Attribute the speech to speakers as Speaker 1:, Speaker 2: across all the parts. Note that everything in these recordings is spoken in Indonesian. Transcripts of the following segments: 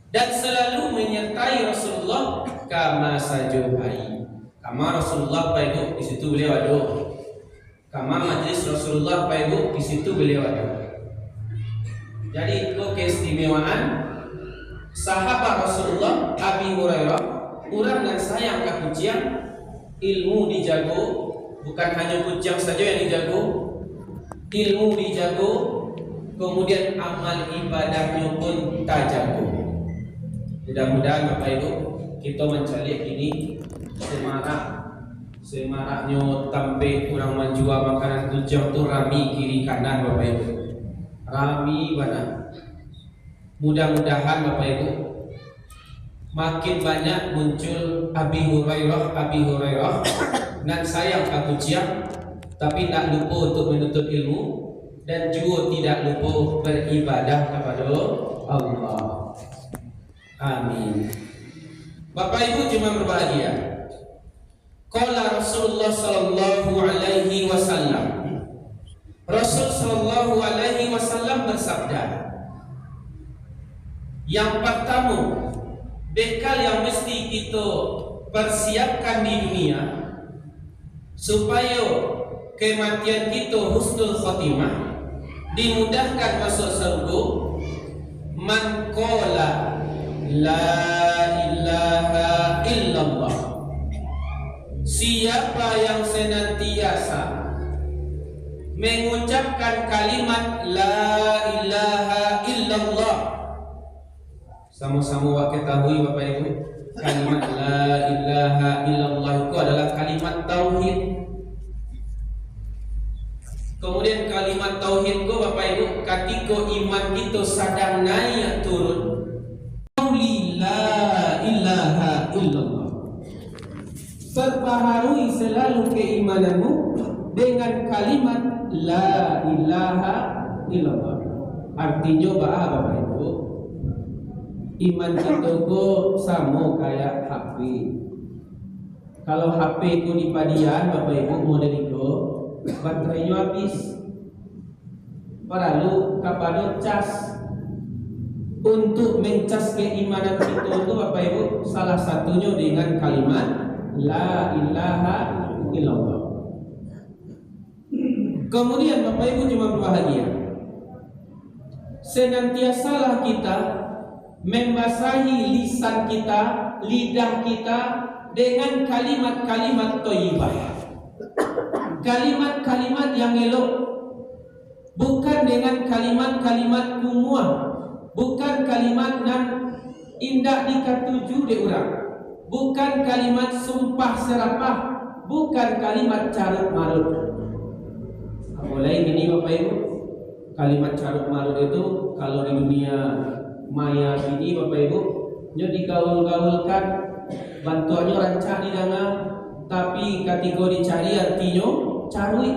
Speaker 1: dan selalu menyertai Rasulullah kama sajubai. Kama Rasulullah Pak Ibu, di situ beliau ada. Kama majlis Rasulullah Pak Ibu, di situ beliau ada. Jadi itu keistimewaan sahabat Rasulullah Abi Hurairah, orang yang sayang ke pujian, ilmu dijago, bukan hanya pujian saja yang dijago, ilmu dijago, kemudian amal ibadahnya pun tak jago. Mudah-mudahan Bapak Ibu kita mencari ini semaraknya tampe kurang menjual makanan tujang tu rami kiri kanan Bapak Ibu, rami mana. Mudah-mudahan Bapak Ibu makin banyak muncul Abi Hurairah dan sayang aku ciam, tapi tak lupa untuk menuntut ilmu dan juga tidak lupa beribadah kepada Allah. Amin. Bapak Ibu cuma berbahagia. Qala Rasulullah sallallahu alaihi wasallam. Rasul sallallahu alaihi wasallam bersabda, yang pertama, bekal yang mesti kita persiapkan di dunia supaya kematian kita husnul khotimah, dimudahkan masuk surga, man qala la ilaha illallah, siapa yang senantiasa mengucapkan kalimat la ilaha illallah. Sama-sama wak ketahui Bapak Ibu, kalimat la ilaha illallah itu adalah kalimat tauhid. Kemudian kalimat tauhid itu Bapak Ibu, ketika iman kita sedang naik turun, la ilaha illallah, perbaharui selalu keimananmu dengan kalimat la ilaha illallah. Artinya Bapak Ibu, iman kita kok sama kayak HP. Kalau HP itu di padian Bapak Ibu model itu, baterainya habis, perlu kepada cas. Untuk mencas keimanan kita itu Bapak Ibu, salah satunya dengan kalimat la ilaha illallah. Kemudian Bapak Ibu cuma berbahagia, senantiasalah kita membasahi lisan kita, lidah kita dengan kalimat-kalimat thayyibah, kalimat-kalimat yang elok, bukan dengan kalimat-kalimat kumuah, bukan kalimat nan indah dikatuju de orang, bukan kalimat sumpah serapah, bukan kalimat carut marut. Mulai gini Bapak Ibu, kalimat carut marut itu kalau di dunia maya ini Bapak Ibu, nya digaul-gaulkan, bantuannya rancak di dana, tapi ketika dicari artinya carui.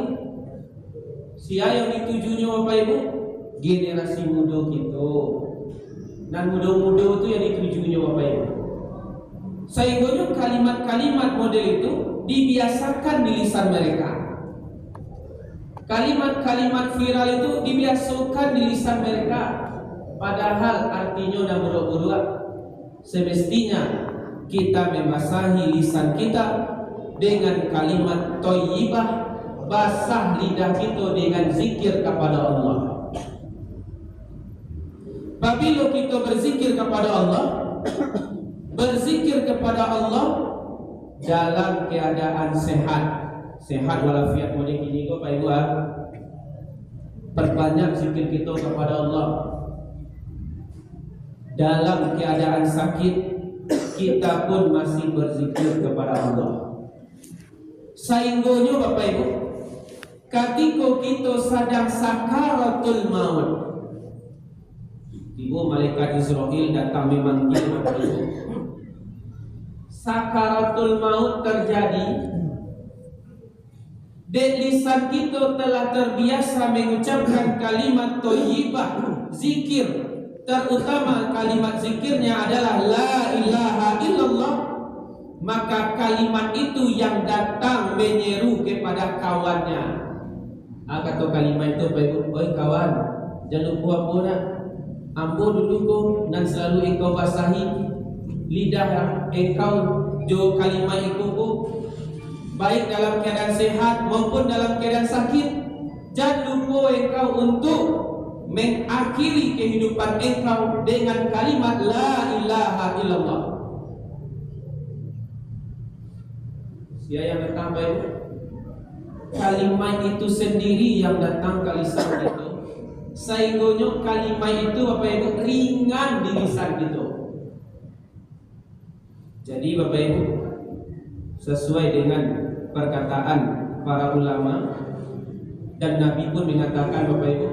Speaker 1: Sia yang ditujunya Bapak Ibu, generasi muda kita, dan muda-muda itu yang ditujunya Bapak Ibu. Sehingga kalimat-kalimat model itu dibiasakan di lisan mereka. Kalimat-kalimat viral itu dibiasakan di lisan mereka, padahal artinya dan buruk-buruk. Semestinya kita membasahi lisan kita dengan kalimat thayyibah, basah lidah kita dengan zikir kepada Allah. Apabila kita berzikir kepada Allah, berzikir kepada Allah dalam keadaan sehat walafiat model ini kok Pak Ibu, perbanyak zikir kita kepada Allah. Dalam keadaan sakit kita pun masih berzikir kepada Allah. Sainggonya Bapak Ibu, ketika kita sedang sakaratul maut, ibu malaikat Israel datang memanggil Bapak Ibu. Sakaratul maut terjadi, dan lisan kita telah terbiasa mengucapkan kalimat thayyibah, zikir, terutama kalimat zikirnya adalah la ilaha illallah, maka kalimat itu yang datang menyeru kepada kawannya. Kata kalimat itu, Bapak Ibu, oi kawan, jangan lupa apa nak, Ambo dulu ko dan selalu engkau basahi lidah engkau jo kalimah itu ko, baik dalam keadaan sehat maupun dalam keadaan sakit. Jangan lupa engkau untuk mengakhiri kehidupan engkau dengan kalimat la ilaha illallah. Siapa yang datang baik? Kalimat itu sendiri yang datang ke lisan itu. Sehingga kalimat itu Bapak Ibu ringan di lisan itu. Jadi Bapak Ibu, sesuai dengan perkataan para ulama dan Nabi pun mengatakan Bapak Ibu,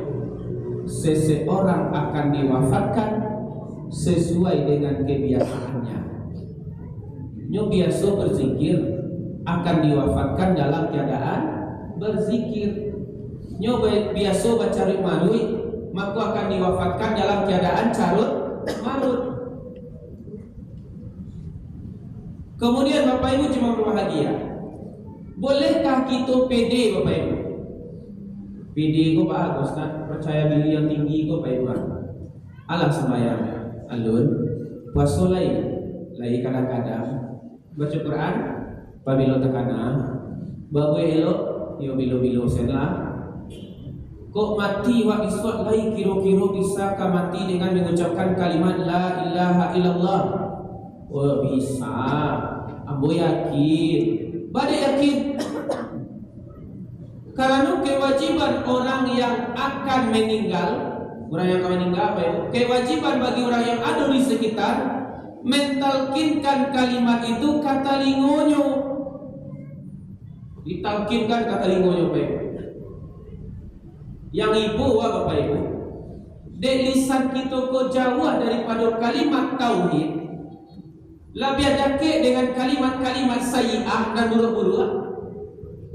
Speaker 1: seseorang akan diwafatkan sesuai dengan kebiasaannya. Nyo biasa berzikir akan diwafatkan dalam keadaan berzikir. Nyo biasa baca marui, maka akan diwafatkan dalam keadaan carut marut. Kemudian Bapak Ibu cuma berbahagia. Bolehkah kita pede Bapak Ibu? Pede kok bagus kan? Percaya diri yang tinggi kok Bapak Ibu. Alah sembahyang, alun, puasa lagi kadang-kadang baca Quran, pabilo tekana, babu elok, yo bilo senlah. Kok mati wa iswat lai kiro-kiro bisa mati dengan mengucapkan kalimat la ilaha illallah. Oh bisa, ambo yakin, bade yakin. Karena kewajiban orang yang akan meninggal, apa ya? Kewajiban bagi orang yang ada di sekitar mentalkinkan kalimat itu kata lingonyo. Ditalkinkan kata lingonyo Pak Ibu. Yang ibu Bapak Ibu, de lisan kita kok jauh daripada kalimat tauhid. Lebih adake dengan kalimat-kalimat sayyi'ah dan buruk-buruk.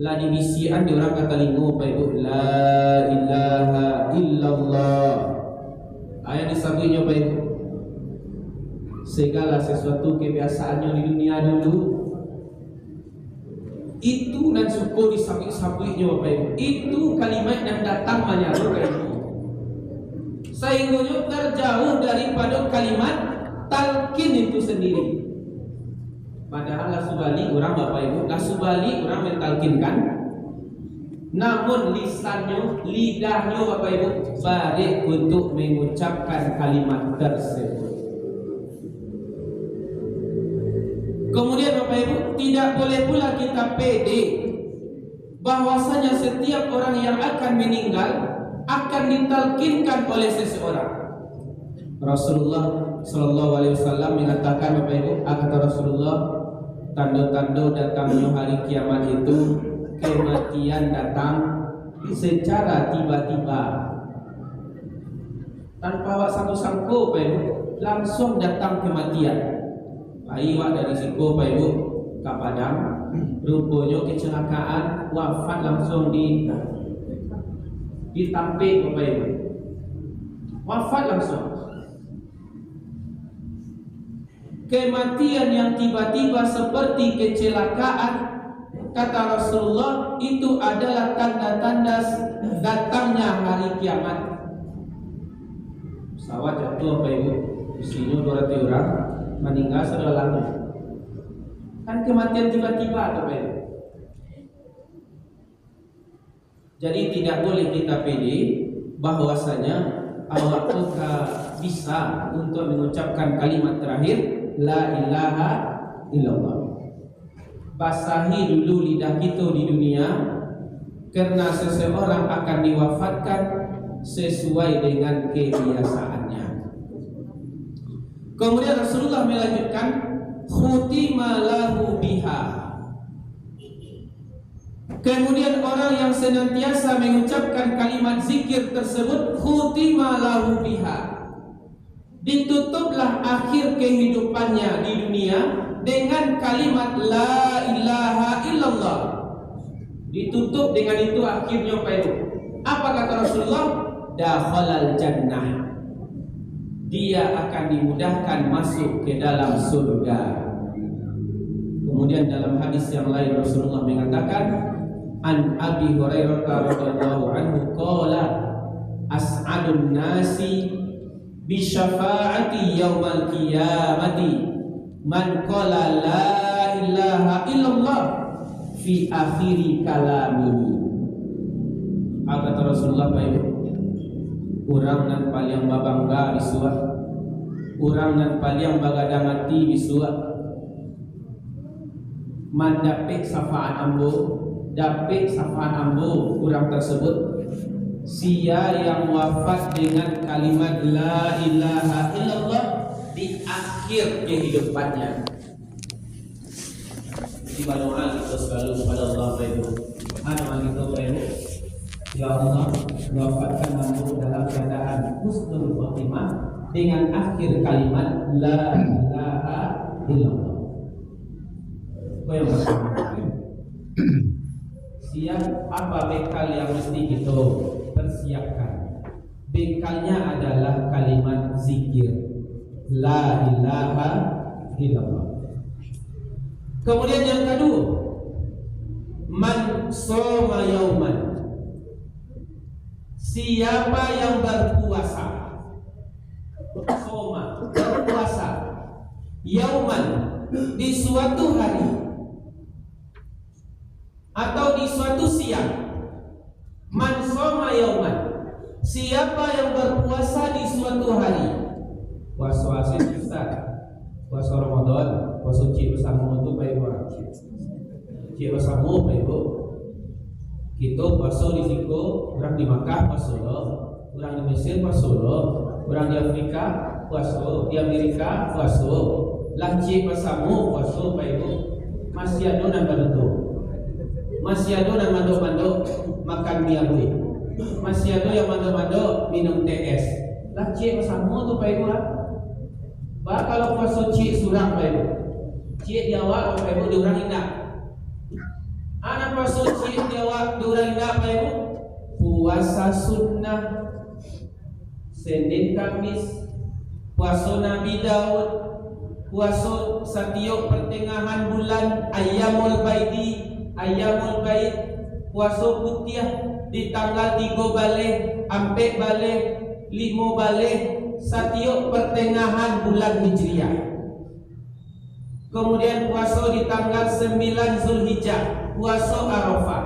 Speaker 1: Lah dibisian di orang kata lingo Bapak Ibu, la ilaha illallah. Ayat disabunnya Bapak Ibu. Segala sesuatu kebiasaannya di dunia dulu itu dan syukur disapui-sapuinya Bapak Ibu. Itu kalimat yang datang menyaru Bapak Ibu. Sehingga terjauh daripada kalimat talqin itu sendiri. Padahal lasubali orang Bapak Ibu, lasubali orang mentalkinkan. Namun lisannya, lidahnya Bapak Ibu balik untuk mengucapkan kalimat tersebut. Kemudian Bapak Ibu, tidak boleh pula kita pede bahwasanya setiap orang yang akan meninggal akan ditalkinkan oleh seseorang. Rasulullah Sallallahu Alaihi Wasallam mengatakan Bapak Ibu, kata Rasulullah, tanda-tanda datangnya hari kiamat itu kematian datang secara tiba-tiba tanpa awak sangko-sangko Bapak Ibu, langsung datang kematian. Iwak dari siko Pak Ibu ke Padang, rupanya kecelakaan, wafat langsung ditampik Bapak Ibu, wafat langsung. Kematian yang tiba-tiba seperti kecelakaan, kata Rasulullah, itu adalah tanda-tanda datangnya hari kiamat. Pesawat jatuh Bapak Ibu, isinya 200 orang meninggal sudah lama. Kan kematian tiba-tiba Bapak Ibu. Jadi tidak boleh kita pede bahwasanya awak bisa untuk mengucapkan kalimat terakhir la ilaha illallah. Basahi dulu lidah kita di dunia, karena seseorang akan diwafatkan sesuai dengan kebiasaannya. Kemudian Rasulullah melanjutkan, khutima lahu biha. Kemudian orang yang senantiasa mengucapkan kalimat zikir tersebut, khutima lahu biha, ditutuplah akhir kehidupannya di dunia dengan kalimat la ilaha illallah. Ditutup dengan itu akhirnya Pak Ibu. Apa kata Rasulullah? Dakhalal jannah. Dia akan dimudahkan masuk ke dalam surga. Kemudian dalam hadis yang lain Rasulullah mengatakan, an Abi Hurairah radhiyallahu anhu qala as'adun nasi bi syafaati yaumal qiyamati man qala la ilaha illallah fi akhiri kalamihi. Kata Rasulullah baik, urang nan paling babangga bisua, urang nan paling bagada mati bisua, man dapik syafaat ambo, dapik syafaat ambo urang tersebut, sia yang wafat dengan kalimat la ilaha illallah di akhir kehidupannya. Di doa kita selalu kepada Allah itu, kita baik. Ya Allah, wafatkan aku dalam keadaan husnul khotimah dengan akhir kalimat la ilaha illallah. Yang pertama, siap apa bekal yang mesti kita persiapkan? Bekalnya adalah kalimat zikir la ilaha illallah. Kemudian yang kedua, man shoma yauman, siapa yang berpuasa, soma berpuasa, yauman di suatu hari atau di suatu siang. Man shoma yauman, siapa yang berpuasa di suatu hari. Puasa Ustaz, puasa Ramadan, puasa cik bersama itu Pak Ibu. Cik bersama Pak Ibu. Kita puasa di Siko, orang di Makkah puasa, orang di Mesir puasa, orang di Afrika puasa, di Amerika puasa, lanci bersama puasa Pak Ibu. Masih ada nan bantu, masih ada nan mando-mando makan mie abui, masih ada yang mando-mando minum TS. Lanci bersama tu Pak Ibu lah. Bah kalau puasa cik surang Pak Ibu, cik Jawa Pak Ibu diorang indah. Anak puasa cik Jawa diorang indah Pak Ibu. Puasa sunnah Senin Kamis, puasa Nabi Daud, puasa setiap pertengahan bulan Ayyamul Baidi, Ayyamul Bait, puasa putiah di tanggal 3 balik, 4 balik, 5 balik setiap pertengahan bulan Hijriah. Kemudian puasa di tanggal 9 Zulhijjah, puasa Arafah.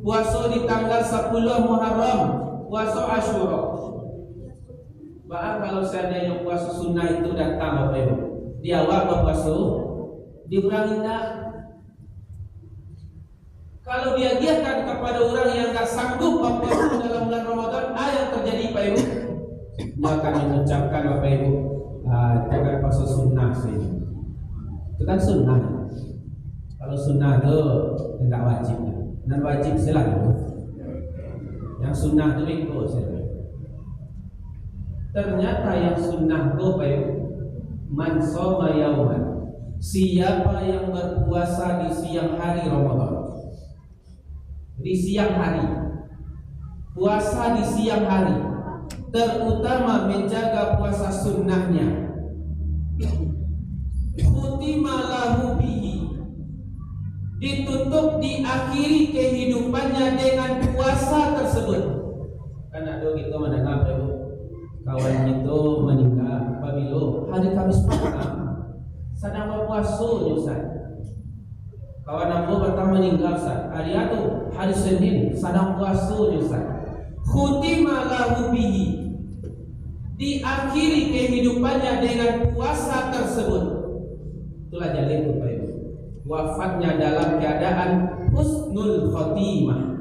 Speaker 1: Puasa di tanggal 10 Muharram, puasa Asyura. Bahkan kalau seandainya puasa sunnah itu datang Bapak Ibu, di awal berpuasa, dikurangi tak? Kalau dia giatkan kepada orang yang tak sanggup berpuasa dalam bulan Ramadan, apa yang terjadi Pak Ibu? Dia akan mengucapkan Bapak Ibu, jangan puasa sunnah sih. Itu kan sunnah. Kalau sunnah itu tidak wajib. Dan wajib selalu. Yang sunnah itu ikut saja. Ternyata yang sunnah itu Bapak Ibu, man shoma yauman, siapa yang berpuasa di siang hari Ramadan. Di siang hari, puasa di siang hari, terutama menjaga puasa sunnahnya. Khutima lahu bihi, ditutup diakhiri kehidupannya dengan puasa tersebut. Karena ada kita mendengar kawan kita meninggal apabila hari Kamis petang sedang berpuasa Ustaz. Kawan aku petang meninggal Ustaz. Hari itu hari Senin sedang puasa Ustaz. Khutima lahu bihi, diakhiri kehidupannya dengan puasa tersebut. Itulah jalin Bapak Ibu. Wafatnya dalam keadaan husnul khotimah.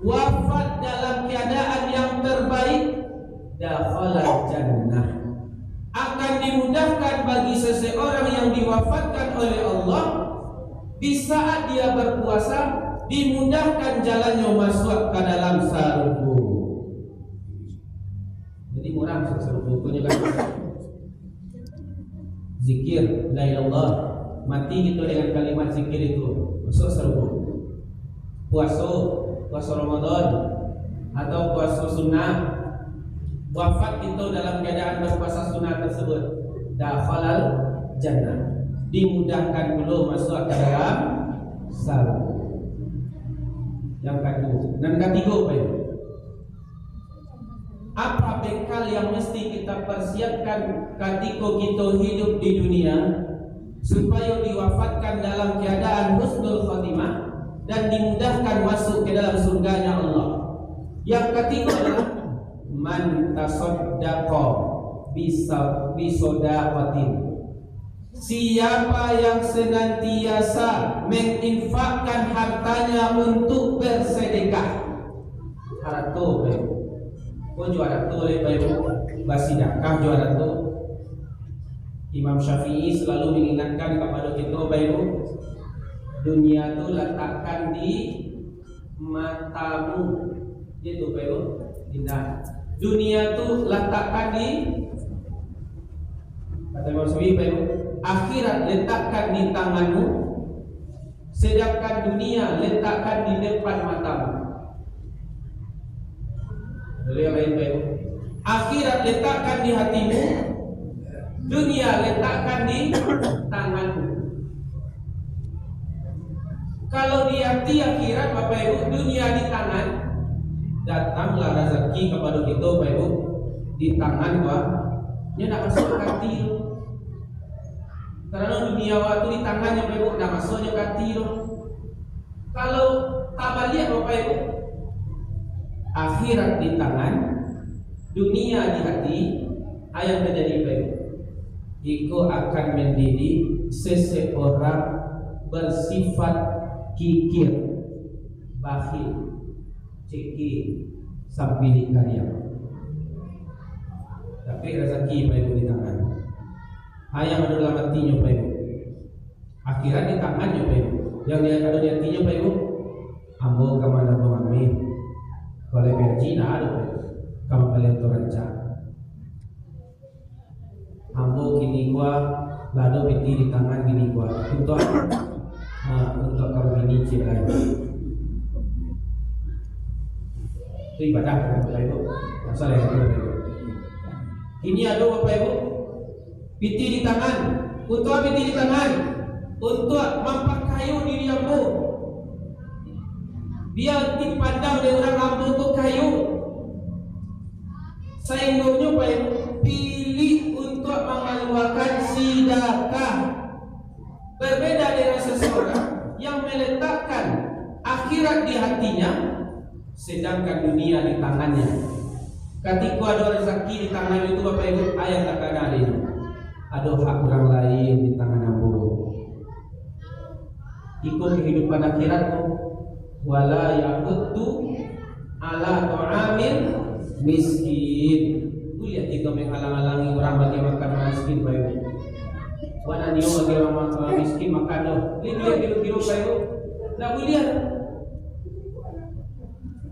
Speaker 1: Wafat dalam keadaan yang terbaik, dakhala jannah. Akan dimudahkan bagi seseorang yang diwafatkan oleh Allah di saat dia berpuasa, dimudahkan jalannya masuk ke dalam surga. Jadi murah surga punya kan. Zikir la ilallah, mati gitu dengan kalimat zikir itu masuk surga. Puasa Ramadan atau puasa sunnah, wafat itu dalam keadaan berpuasa sunnah tersebut, dakhalal jannah, dimudahkan dulu masuk ke dalam surga. Yang kedua dan ketiga Pak Ibu, apa bekal yang mesti kita persiapkan ketika kita hidup di dunia supaya diwafatkan dalam keadaan husnul khotimah dan dimudahkan masuk ke dalam surganya Allah. Yang ketiga adalah man tasaddaqa bisodaqatin. Siapa yang senantiasa menginfakkan hartanya untuk bersedekah. Harta kau juara tu oleh bayu basidakah juara tu. Imam Syafi'i selalu mengingatkan kepada kita bayu, dunia tu letakkan di matamu. Itu bayu, indah. Dunia tu letakkan di, kata Imam Syafi'i bayu, akhirat letakkan di tanganmu, sedangkan dunia letakkan di depan matamu. Yang lain baik. Akhirat letakkan di hatimu, dunia letakkan di tanganmu. Kalau di hati akhirat Bapak Ibu, dunia di tangan, datanglah rezeki kepada kita Bapak Ibu di tangan gua. Nya nak masuk hati lo. Karena dunia waktu di tangannya Bapak Ibu, nak masuknya hati lo. Kalau tak balik Bapak Ibu, akhirat di tangan, dunia di hati, ayat terjadi baik. Iko akan mendidik seseorang bersifat kikir, bakhil, cekik, sampai karya. Tapi rezeki baik di tangan. Ayat ada dalam hatinya baik. Akhirat di tangannya baik. Yang dia ada di hatinya baik. Ambo kemana mengambil. Kalau berjina ada kamu kalian tu rancang. Ambo kini gua lalu binti di tangan gini gua untuk kamu ini cilai. Itu ibadah Bapak Ibu. Masalah itu Bapak Ibu. Ini ada Bapak Ibu. Binti di tangan. Untuk apa binti di tangan? Untuk mempakayu diri ambo. Biar dipandang oleh orang ambo tu kayu. Sehingga baik pilih untuk mengeluarkan sedekah. Berbeda dengan seseorang yang meletakkan akhirat di hatinya, sedangkan dunia di tangannya. Ketika ada rezeki di tangan itu Bapak Ibu, ayat akan ada ini. Ada hak orang lain di tangan ambo. Ikut kehidupan akhirat tu. Wala yaqtu ala ta'amil miskin. Lihat jika menghalang-halangi orang bagi makan orang miskin baik. Wana niyo bagi orang miskin makan lo. Lihat kilo-kilo baik. Nak boleh.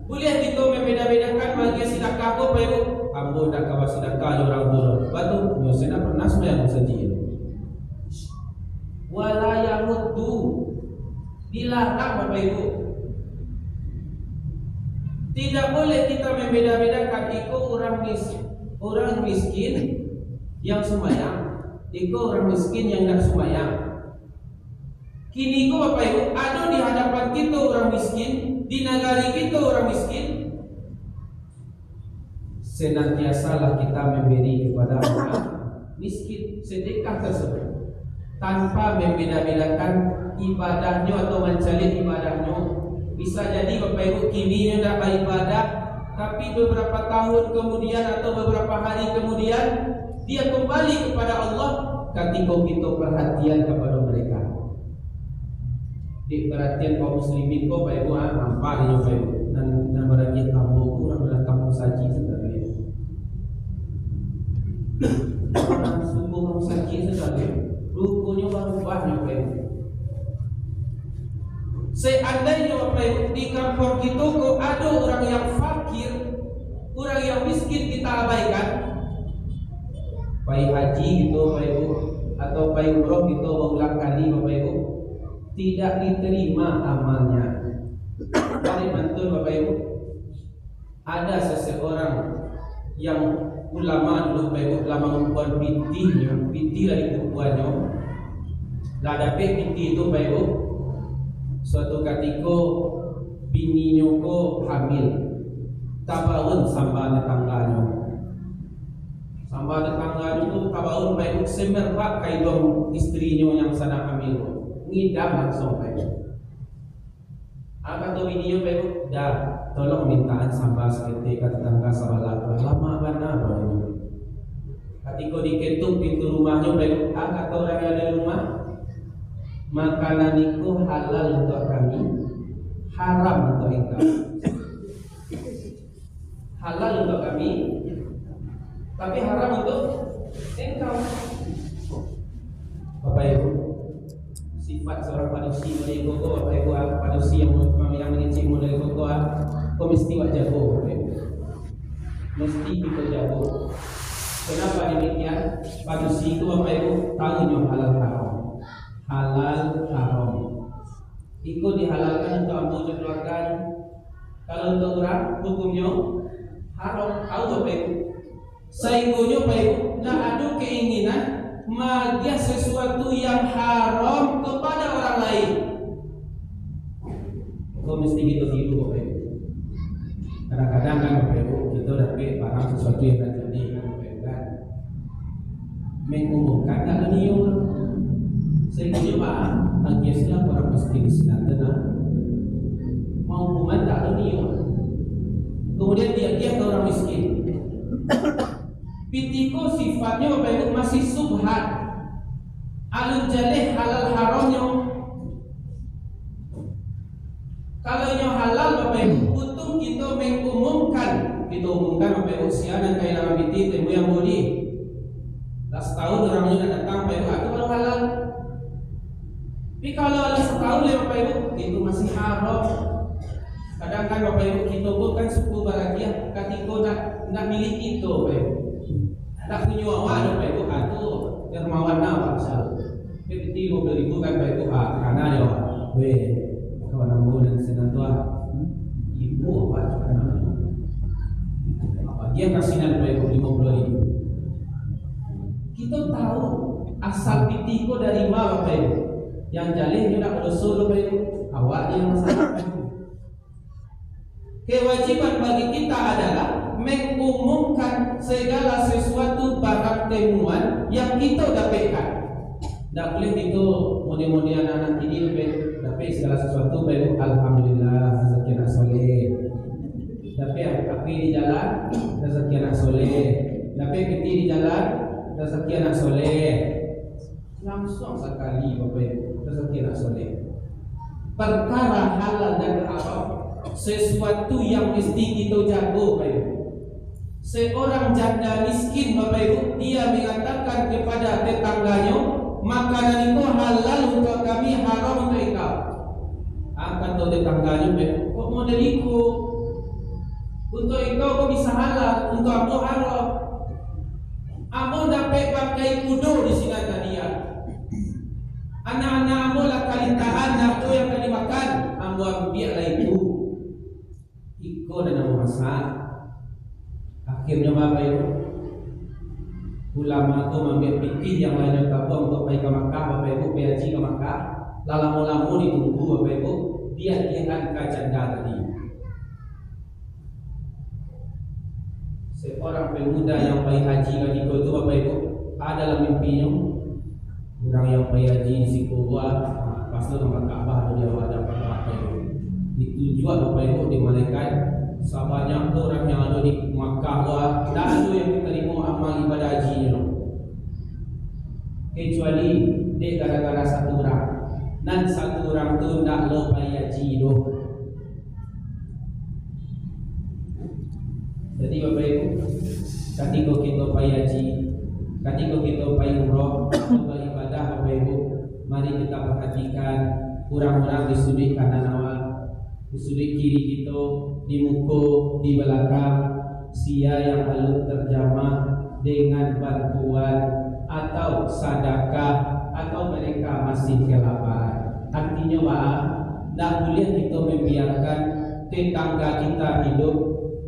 Speaker 1: Boleh jika membeda-bedakan bagi sedekah ko baik. Ambo dak kawa sedekah orang bodoh. Batu yo sena pernah sembahyang saja. Wala yaqtu dilarang Bapak Ibu. Tidak boleh kita membeda-bedakan orang miskin yang sembahyang, orang miskin yang tidak sembahyang. Kini Bapak Ibu, ada di hadapan kita orang miskin, di negara kita orang miskin. Senantiasalah kita memberi kepada orang miskin sedekah tersebut tanpa membeda-bedakan ibadahnya atau mencari ibadahnya. Bisa jadi Bapak Ibu kini hendak beribadah, tapi beberapa tahun kemudian atau beberapa hari kemudian dia kembali kepada Allah. Ketika kita perhatian kepada mereka, di perhatian kaum muslimin kau Bapak Ibu nampak ni Bapak Ibu dan beragi kamu kurang dalam kampung saji sebenarnya. Orang sungguh kampung saji sebenarnya, rupanya berubahnya Bapak Ibu. Seandainya Bapak Ibu di kampung kita kok ada orang yang fakir, orang yang miskin kita abaikan, pai haji gitu Bapak Ibu atau pai umroh gitu berulang kali Bapak Ibu, tidak diterima amalnya. Dari mantun Bapak Ibu, ada seseorang yang ulama dulu Bapak Ibu lama membuat binti dari perempuannya, lah dapat binti itu Bapak Ibu. Suatu ketika bini nyoko hamil, tabaun sama tetangganya. Sama tetangganya itu tabaun baik semerbak kaidong istrinya yang sana kami itu ngidam langsung baik. Akan tu video baik dah tolong mintaan sampai seketika tetangga sahabat lama mana baru. Ketika diketuk pintu rumahnya baik kata orang yang ada di rumah, makanan itu halal untuk kami, haram untuk engkau. Halal untuk kami, tapi haram untuk engkau. Bapak Ibu, sifat seorang manusia dari koko, Bapak Ibu, manusia yang mengecek dari koko, kau mesti jago, Bapak Ibu. Mesti kita jago. Kenapa demikian? Manusia itu Bapak Ibu tahu yang halal haram. Halal haram. Ikut dihalalkan untuk ambil keluarga. Kalau untuk orang hukumnya haram. Tahu Bapak Ibu? Sehingga Bapak Ibu nak ada keinginan media sesuatu yang haram kepada orang lain. Kau mesti gitu Bapak Ibu. Kadang-kadang kan Bapak Ibu kita dapat barang sesuatu yang terjadi kan Bapak Ibu kan mengumumkan tak niat. Sehingga jemaah agiaslah orang miskin sinatena mau hukuman tak niat. Kemudian dia ke orang miskin. Pitiko sifatnya Bapak Ibu masih subhat. Alun jaleh halal haramnya. Kalau yang halal Bapak Ibu, untung kita mengumumkan. Kita umumkan Bapak Ibu sianan kaya nama biti temu yang bodi. Last tahun orangnya datang Bapak Ibu, itu kalau halal. Tapi kalau ada setahun Bapak Ibu, itu masih haram. Kadang kan Bapak Ibu kita pun kan suku bahagia ketika nak milik itu Bapak Ibu. Tak punya awak Bapak Ibu, itu dermawan apa selalu. Tapi 20.000 kan Bapak Ibu, karena ya, kawan ambo dan senatua ibu apa namanya? Dia kasihan Bapak Ibu 50.000. Kita tahu asal pitiko dari mana Bapak Ibu. Yang jalih tidak berdosa Bapak Ibu. Awak yang masalah. Kewajiban bagi kita adalah mengumumkan segala sesuatu barang temuan yang kita dapatkan. Tak boleh itu mudi-mudi anak-anak ini dapat segala sesuatu baik alhamdulillah rezeki anak soleh. Dapat di jalan rezeki anak soleh. Dapat piti di jalan rezeki anak soleh. Langsung sekali Bapak Ibu rezeki anak soleh. Perkara halal dan haram sesuatu yang mesti kita jago Bapak Ibu. Seorang janda miskin Bapak Ibu, dia mengatakan kepada tetangganya, makanan itu halal untuk kami, haram untuk engkau. Akan tahu tetangganya, kok mau dariku? Untuk engkau kok bisa halal, untuk aku haram. Aku dapat pakai kudo di sini dia. Anak-anak aku lah kalitaan, aku yang kali makan, aku ambil lah itu. Iko dan aku masak. Akhirnya Bapak Ibu, ulama itu mengambil pikir yang lainnya kabur untuk pergi ke Makkah. Bapak Ibu pergi haji ke Makkah. Lama-lama ditunggu Bapak Ibu, dia angkat janda tadi. Seorang pemuda yang pergi haji ke itu Bapak Ibu, adalah mimpinya. Orang yang pergi haji di Sikuwa, pas itu ke Ka'bah dia ada Bapak Ibu. Itu juga Bapak Ibu di malaikat. Sahabatnya orang yang ada di Makkah tak ada yang diterima amal ibadah haji kecuali dia gara-gara satu orang dan satu orang tu tak lupa haji doh. Jadi Bapak Ibu, ketika kita pergi haji, ketika kita pergi umrah, beribadah Bapak Ibu, mari kita perhatikan orang-orang di sudut kanan awal, di sudut kiri kita, di muka, di belakang, sia yang lalu terjamah dengan bantuan atau sedekah atau mereka masih kelaparan. Artinya tidak boleh kita membiarkan tetangga kita hidup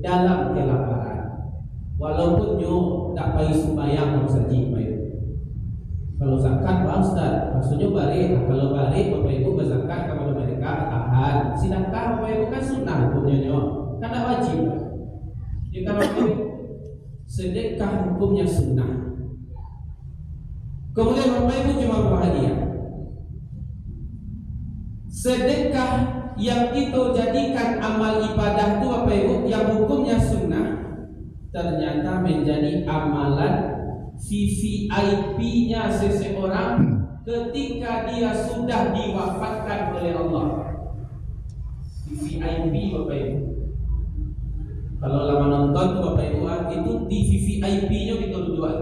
Speaker 1: dalam kelaparan. Walaupun nyo tak payah sembahyang saja baik. Kalau zakat Pak Ustaz, maksudnya balik. Kalau balik Bapak Ibu berzakat kepada mereka tahan. Sedekah Bapak Ibu kan sunnah hukumnya nyo, kan tak wajib. Kita sedekah hukumnya sunnah. Kemudian Bapak Ibu cuma bahagia. Sedekah yang kita jadikan amal ibadah itu Bapak Ibu yang hukumnya sunnah ternyata menjadi amalan VVIP-nya seseorang ketika dia sudah diwafatkan oleh Allah. VVIP Bapak Ibu. Kalau lama nonton tuh Bapak Ibu itu di VVIP-nya kita berdua.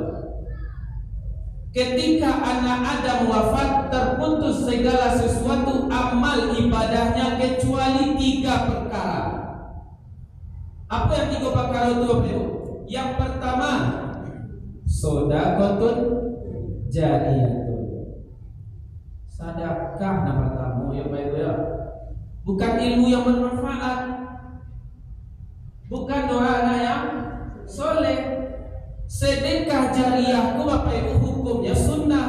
Speaker 1: Ketika anak Adam wafat terputus segala sesuatu amal ibadahnya kecuali 3 perkara. Apa yang 3 perkara itu Bapak Ibu? Yang pertama, sedekahun jariyatun. Sedekah nama tamu ya Bapak Ibu ya. Bukan ilmu yang bermanfaat, bukan doa anak yang soleh. Sedekah jariyah itu Bapak Ibu hukumnya sunnah.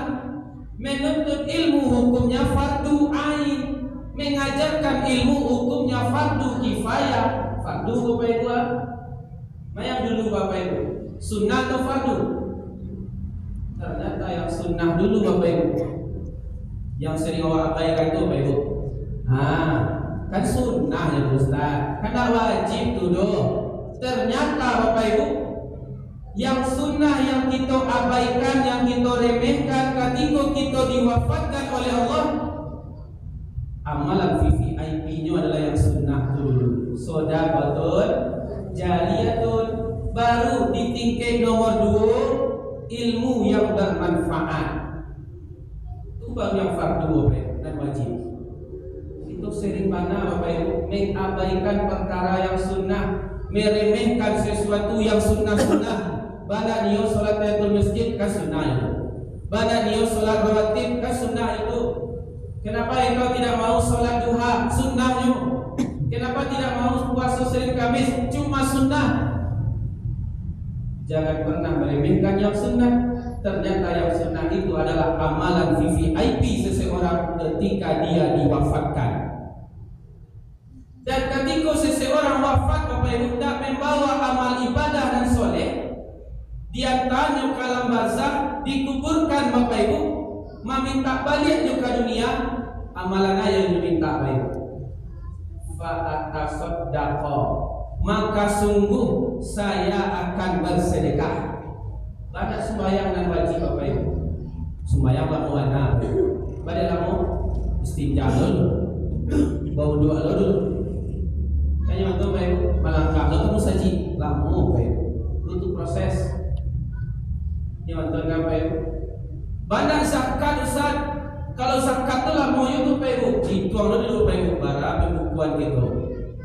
Speaker 1: Menuntut ilmu hukumnya fardu ain. Mengajarkan ilmu hukumnya fardu kifayah. Fardu Bapak Ibu. Mayang dulu Bapak Ibu, sunnah atau fardu? Ternyata yang sunnah dulu Bapak Ibu. Yang sering awak abaikan itu Bapak Ibu. Kan sunnah ya Ustaz, kan tak wajib tuh. Ternyata Bapak Ibu, yang sunnah yang kita abaikan, yang kita remehkan ketika kita diwafatkan oleh Allah, amalan VVIP-nya adalah yang sunnah dulu. Sedekahun jariyatun. Baru di tingkat nomor 2 ilmu yang bermanfaat. Itu baru yang fardu dan wajib. Itu sering mana Bapak Ibu mengabaikan perkara yang sunnah, meremehkan sesuatu yang sunnah-sunnah. Bana niyo salat tahiyatul masjid kan sunnah itu. Bana niyo salat rawatib kan sunnah itu. Kenapa engkau tidak mau salat duha? Sunnahnya. Kenapa tidak mau puasa Senin Kamis? Cuma sunnah. Jangan pernah meremehkan yang sunnah. Ternyata yang sunnah itu adalah amalan VVIP seseorang ketika dia diwafatkan. Dan ketika seseorang wafat Bapak Ibu tidak membawa amal ibadah dan soleh, dia tanya ke alam barzakh, dikuburkan Bapak Ibu, meminta balik ke dunia, amalan yang diminta Bapak Ibu. Fa'atasaddaqa, maka sungguh saya akan bersedekah. Banyak sembahyang dan wajib Bapak Ibu. Sembahyang lamu mana? Banyak lamu istinja dulu, bau doa dulu. Tanya untuk Bapak Ibu, malangkah lalu saji lamu Bapak Ibu. Itu proses. Ini untuk Bapak Ibu. Banyak zakat Ustaz. Kalau zakat itu lamu itu Bapak Ibu. Hitung dulu Bapak Ibu bara pembukuan gitu.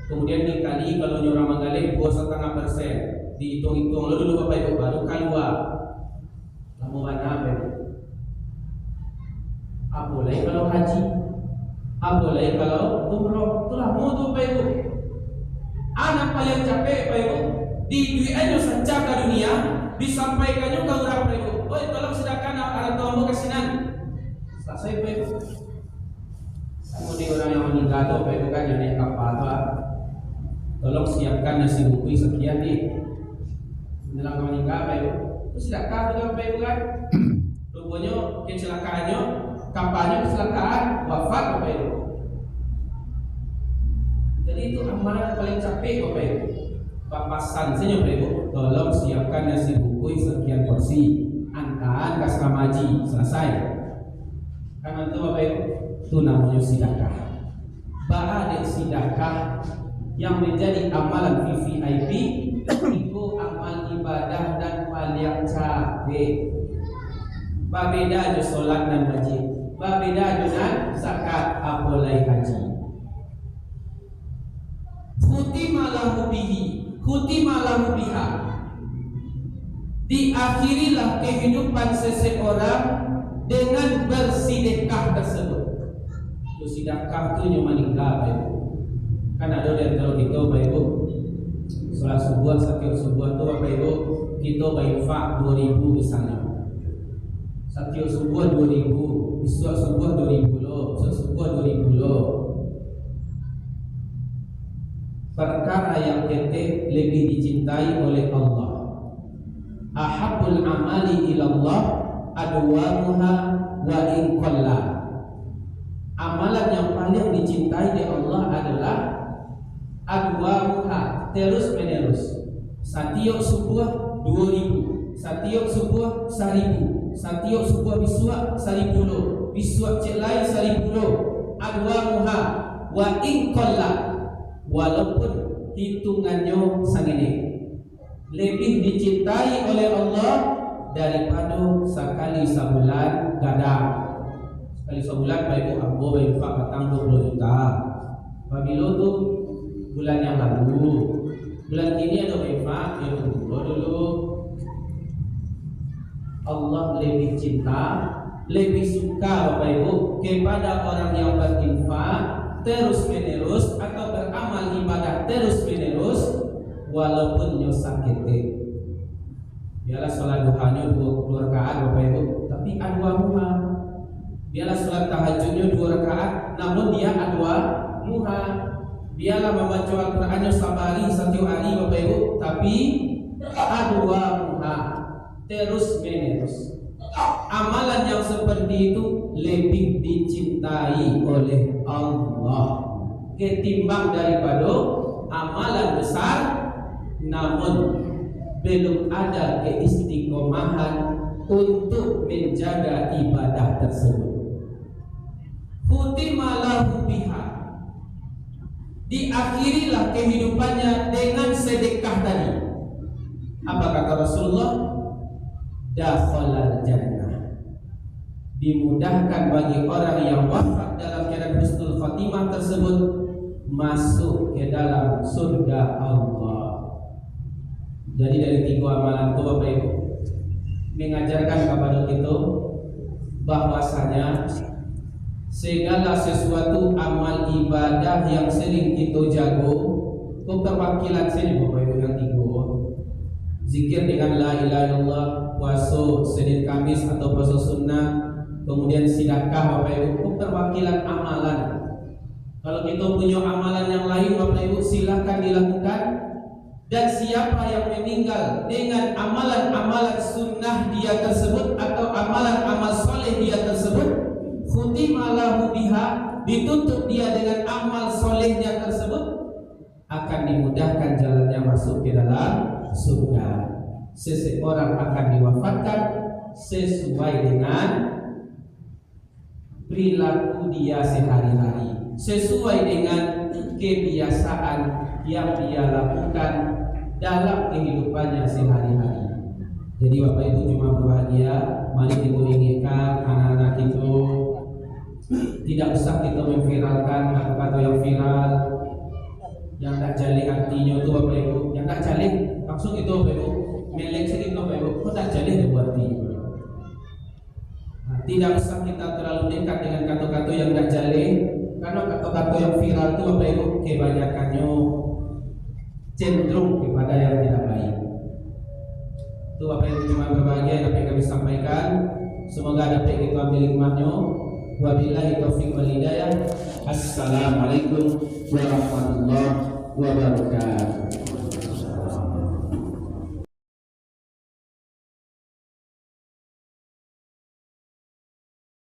Speaker 1: Kemudian dikali kalau nyorang menggali 2,5%. Dihitung-hitung dulu Bapak Ibu baru keluar. Lamu mana Bapak Ibu? Apalagi kalau haji, apalagi kalau umroh, itulah mau tuh Bapak Ibu. Anak paling capek Bapak Ibu, di duitnya saja ke dunia, disampaikannya ke orang Bapak Ibu. Oh tolong sedekahkan orang tuamu kasinan. Selesai Bapak Ibu. Kemudian orang yang meninggal tuh Bapak Ibu kan jadi kapal tuh. Tolong siapkan nasi bungkus sekian nih. Menjelang meninggal Bapak Ibu, itu sedekah tuh Bapak Ibu kan. Rupanya kecelakaannya, kampanye kecelakaan, wafat Bapak Ibu. Jadi itu amalan paling capek Bapak Ibu. Papasan saja Bapak Ibu, tolong siapkan nasi bungkus sekian porsi, antaran ke asrama haji, selesai. Karena itu Bapak Ibu, itu namanya sedekah. Ba'ada sedekah yang menjadi amalan VVIP itu amal ibadah dan paling capek. Berbeda je solat dan haji, berbeda dengan zakat apalagi haji. Khutima lahu biha. Diakhirilah kehidupan seseorang dengan bersedekah tersebut. Itu sedekah itu yang meninggal Bapak Ibu. Kan ada di antara kita Bapak Ibu, sholat subuh, setiap subuh itu Bapak Ibu kita berinfak 2.000 misalnya. Setiap subuh 2.000, besok subuh 2.000 loh, besok subuh 2.000 loh. perkara yang kete lebih dicintai oleh Allah. Ahabbul amali ilallah adwamuha wa in qalla. Amalan yang paling dicintai oleh Allah adalah adwamuha, terus menerus. Satiap subuh 2000, satiap subuh 1000, satiap subuh biswa 1000, biswa celai 1000. Adwamuha wa in qalla, walaupun hitungannya segini, lebih dicintai oleh Allah daripada sekali sebulan gadang. Sekali sebulan baik ambo baik pak batang 20 juta. Apabila tu bulan yang lalu, bulan ini ada baik pak ya dulu. Allah lebih cinta, lebih suka Bapak Ibu kepada orang yang berinfak terus menerus atau beramal ibadah terus menerus walaupun nyosak kete. Biarlah sholat duhanya 2 rakaat Bapak Ibu, tapi adwa muha. Biarlah sholat tahajudnya 2 rakaat, namun dia adwa muha. Biarlah membaca Al-Qur'annya sabari 1 hari Bapak Ibu, tapi adwa muha, terus menerus. Amalan yang seperti itu lebih dicintai oleh Allah ketimbang daripada amalan besar, namun belum ada keistiqomahan untuk menjaga ibadah tersebut. Hutimalahu biha, diakhirilah kehidupannya dengan sedekah tadi. Apa kata Rasulullah? Dakhalal jannah, dimudahkan bagi orang yang wafat dalam keadaan husnul khatimah tersebut masuk ke dalam surga Allah. Jadi dari 3 amalan itu Bapak Ibu mengajarkan kepada kita bahwasanya segala sesuatu amal ibadah yang sering kita jago, keterwakilan sini Bapak Ibu yang 3, zikir dengan la ilaha illallah, puasa Senin Kamis atau puasa sunnah, kemudian sedekah Bapak Ibu, perwakilan amalan. Kalau kita punya amalan yang lain Bapak Ibu silakan dilakukan. Dan siapa yang meninggal dengan amalan-amalan sunnah dia tersebut atau amalan-amal soleh dia tersebut, khutimalahu biha, ditutup dia dengan amal solehnya tersebut, akan dimudahkan jalannya masuk ke dalam surga. Seseorang akan diwafatkan sesuai dengan perilaku dia sehari-hari, sesuai dengan kebiasaan yang dia lakukan dalam kehidupannya sehari-hari. Jadi Bapak Ibu cuma berbahagia, mari kita inginkan anak-anak itu tidak usah kita memviralkan kata-kata yang viral, yang tak jalik artinya itu Bapak Ibu, yang tak jalik langsung itu Bapak Ibu melek sedikit Bapak Ibu, kok tak jalik itu arti. Nah, tidak usah kita terlalu dekat dengan kata-kata yang tak jalik, karena kata-kata yang viral itu Bapak Ibu kebanyakannya cenderung kepada yang tidak baik. Itu Bapak Ibu cuma berbahagia yang dapat kami sampaikan. Semoga dapat kita ambil hikmahnya. Wabillahi taufiq wal hidayah. Assalamualaikum warahmatullahi wabarakatuh.